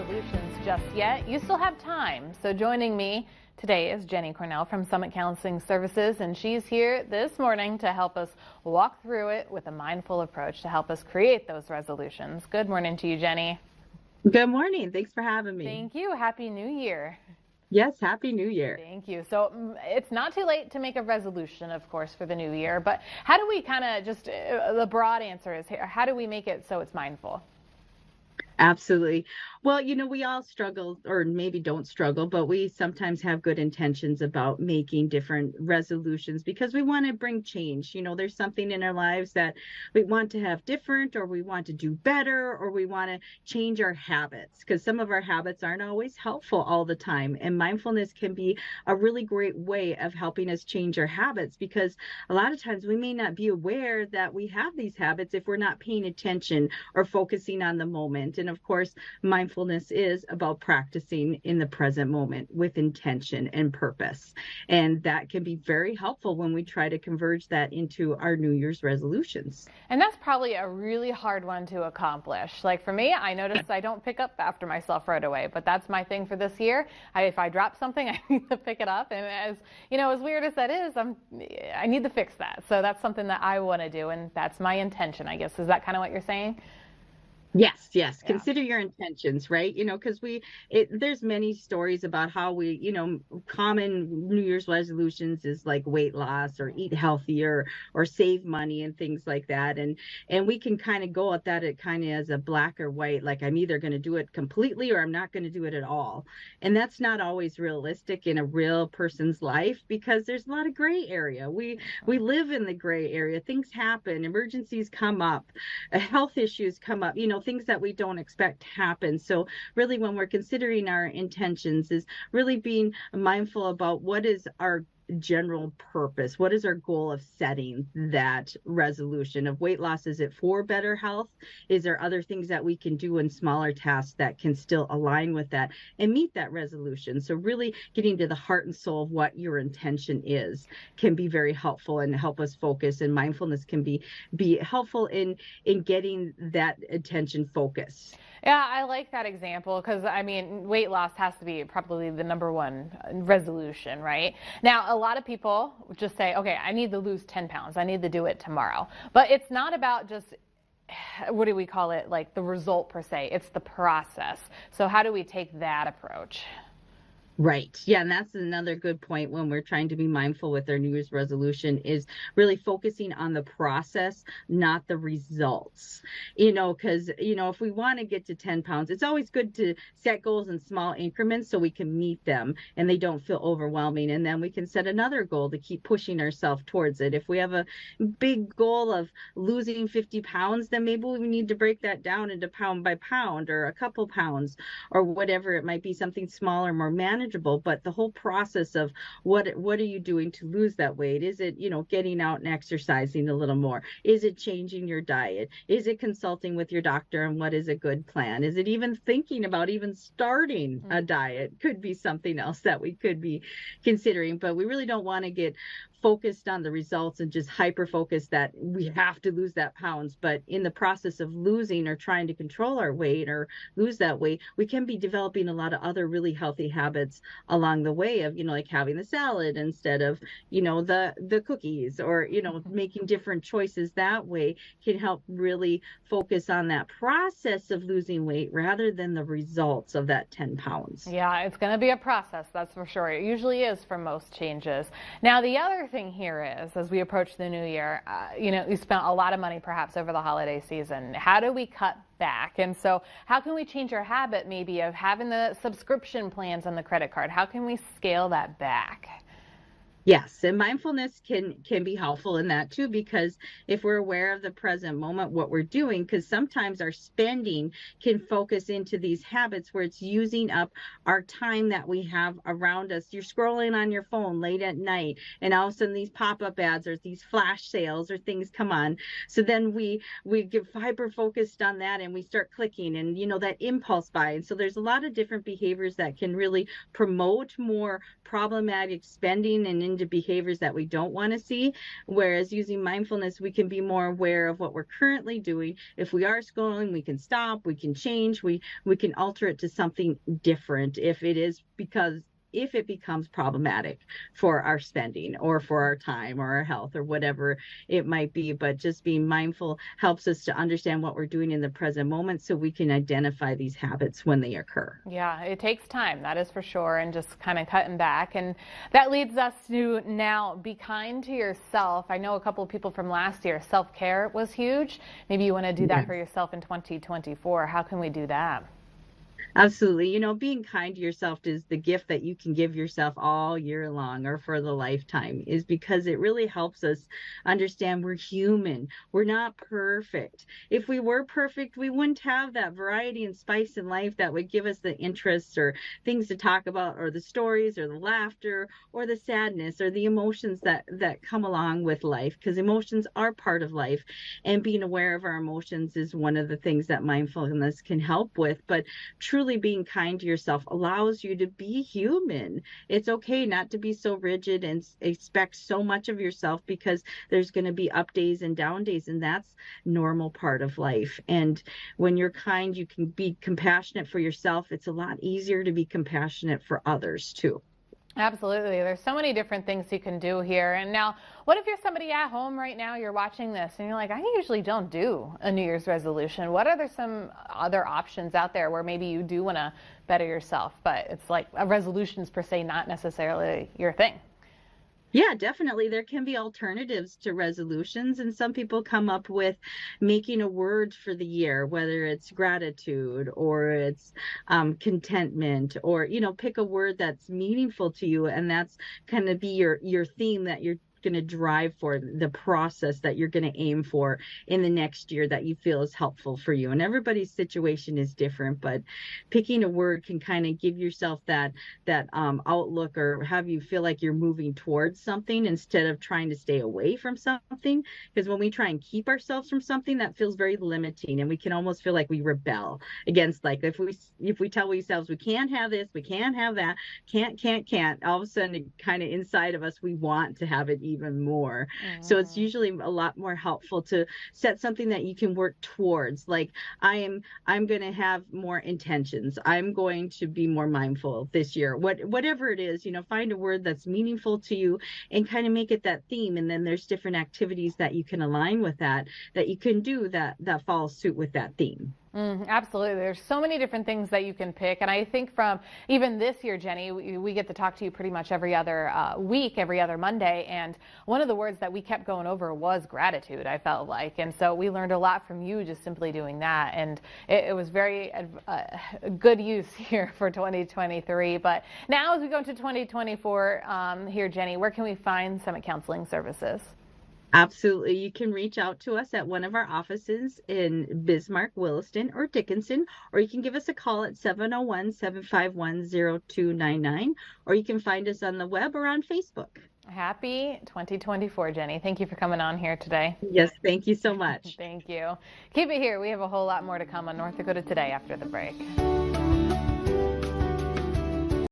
resolutions just yet, you still have time. So joining me today is Jenny Cornell from Summit Counseling Services, and she's here this morning to help us walk through it with a mindful approach to help us create those resolutions. Good morning to you, Jenny. Good morning. Thanks for having me. Thank you. Happy New Year. Yes, Happy New Year. Thank you. So it's not too late to make a resolution, of course, for the new year, but how do we kind of just, the broad answer is here, how do we make it so it's mindful? Absolutely. Well, we all struggle, or maybe don't struggle, but we sometimes have good intentions about making different resolutions because we want to bring change. There's something in our lives that we want to have different, or we want to do better, or we want to change our habits because some of our habits aren't always helpful all the time. And mindfulness can be a really great way of helping us change our habits because a lot of times we may not be aware that we have these habits if we're not paying attention or focusing on the moment. And of course, mindfulness is about practicing in the present moment with intention and purpose. And that can be very helpful when we try to converge that into our New Year's resolutions. And that's probably a really hard one to accomplish. Like for me, I notice I don't pick up after myself right away, but that's my thing for this year. If I drop something, I need to pick it up. And as weird as that is, I need to fix that. So that's something that I want to do. And that's my intention, I guess. Is that kind of what you're saying? Yes. Yeah. Consider your intentions, right? Because there's many stories about how we, common New Year's resolutions is like weight loss or eat healthier or save money and things like that. And we can kind of go at that kind of as a black or white, like I'm either going to do it completely or I'm not going to do it at all. And that's not always realistic in a real person's life because there's a lot of gray area. We live in the gray area. Things happen, emergencies come up, health issues come up, things that we don't expect happen. So really when we're considering our intentions is really being mindful about what is our general purpose. What is our goal of setting that resolution of weight loss? Is it for better health? Is there other things that we can do in smaller tasks that can still align with that and meet that resolution? So really getting to the heart and soul of what your intention is can be very helpful and help us focus, and mindfulness can be helpful in getting that attention focus. Yeah, I like that example because, weight loss has to be probably the number one resolution, right? Now, a lot of people just say, okay, I need to lose 10 pounds. I need to do it tomorrow. But it's not about just, what do we call it, like the result per se. It's the process. So how do we take that approach? Right. Yeah. And that's another good point when we're trying to be mindful with our New Year's resolution is really focusing on the process, not the results, because, if we want to get to 10 pounds, it's always good to set goals in small increments so we can meet them and they don't feel overwhelming. And then we can set another goal to keep pushing ourselves towards it. If we have a big goal of losing 50 pounds, then maybe we need to break that down into pound by pound or a couple pounds or whatever it might be, something smaller, more manageable. But the whole process of what are you doing to lose that weight? Is it, getting out and exercising a little more? Is it changing your diet? Is it consulting with your doctor and what is a good plan? Is it even thinking about even starting a diet? Could be something else that we could be considering, but we really don't want to get focused on the results and just hyper focused that we have to lose that pounds. But in the process of losing or trying to control our weight or lose that weight, we can be developing a lot of other really healthy habits along the way of, like having the salad instead of, the cookies or, making different choices that way can help really focus on that process of losing weight rather than the results of that 10 pounds. Yeah, it's going to be a process, that's for sure. It usually is for most changes. Now, the other thing here is, as we approach the new year, you spent a lot of money perhaps over the holiday season. How do we cut back? And so how can we change our habit maybe of having the subscription plans on the credit card? How can we scale that back? Yes, and mindfulness can be helpful in that too, because if we're aware of the present moment, what we're doing, because sometimes our spending can focus into these habits where it's using up our time that we have around us. You're scrolling on your phone late at night, and all of a sudden these pop-up ads or these flash sales or things come on. So then we get hyper focused on that and we start clicking and that impulse buy. And so there's a lot of different behaviors that can really promote more problematic spending and into behaviors that we don't want to see. Whereas using mindfulness, we can be more aware of what we're currently doing. If we are scrolling, we can stop, we can change, we can alter it to something different if it becomes problematic for our spending or for our time or our health or whatever it might be. But just being mindful helps us to understand what we're doing in the present moment so we can identify these habits when they occur. Yeah, it takes time, that is for sure, and just kind of cutting back. And that leads us to now be kind to yourself. I know a couple of people from last year, self-care was huge. Maybe you want to do that for yourself in 2024. How can we do that? Absolutely. Being kind to yourself is the gift that you can give yourself all year long or for the lifetime, is because it really helps us understand we're human. We're not perfect. If we were perfect, we wouldn't have that variety and spice in life that would give us the interests or things to talk about, or the stories or the laughter or the sadness or the emotions that come along with life, because emotions are part of life. And being aware of our emotions is one of the things that mindfulness can help with. But truly being kind to yourself allows you to be human. It's okay not to be so rigid and expect so much of yourself, because there's going to be up days and down days, and that's normal part of life. And when you're kind, you can be compassionate for yourself. It's a lot easier to be compassionate for others too. Absolutely. There's so many different things you can do here. And now, what if you're somebody at home right now, you're watching this and you're like, I usually don't do a New Year's resolution. What are some other options out there where maybe you do want to better yourself, but it's like a resolution's per se not necessarily your thing? Yeah, definitely. There can be alternatives to resolutions, and some people come up with making a word for the year, whether it's gratitude or it's contentment, or pick a word that's meaningful to you, and that's kind of be your theme that you're going to drive for, the process that you're going to aim for in the next year that you feel is helpful for you. And everybody's situation is different, but picking a word can kind of give yourself that outlook, or have you feel like you're moving towards something instead of trying to stay away from something. Because when we try and keep ourselves from something, that feels very limiting, and we can almost feel like we rebel against, like if we tell ourselves we can't have this, we can't have that, can't, all of a sudden kind of inside of us we want to have it even more. So it's usually a lot more helpful to set something that you can work towards. Like I'm going to have more intentions. I'm going to be more mindful this year. Whatever it is, find a word that's meaningful to you and kind of make it that theme. And then there's different activities that you can align with that you can do that follow suit with that theme. Absolutely. There's so many different things that you can pick. And I think from even this year, Jenny, we get to talk to you pretty much every other week, every other Monday. And one of the words that we kept going over was gratitude, I felt like. And so we learned a lot from you just simply doing that. And it was very good use here for 2023. But now as we go into 2024 here, Jenny, where can we find Summit Counseling Services? Absolutely. You can reach out to us at one of our offices in Bismarck, Williston, or Dickinson, or you can give us a call at 701-751-0299, or you can find us on the web or on Facebook. Happy 2024, Jenny. Thank you for coming on here today. Yes, thank you so much. Thank you. Keep it here. We have a whole lot more to come on North Dakota Today after the break.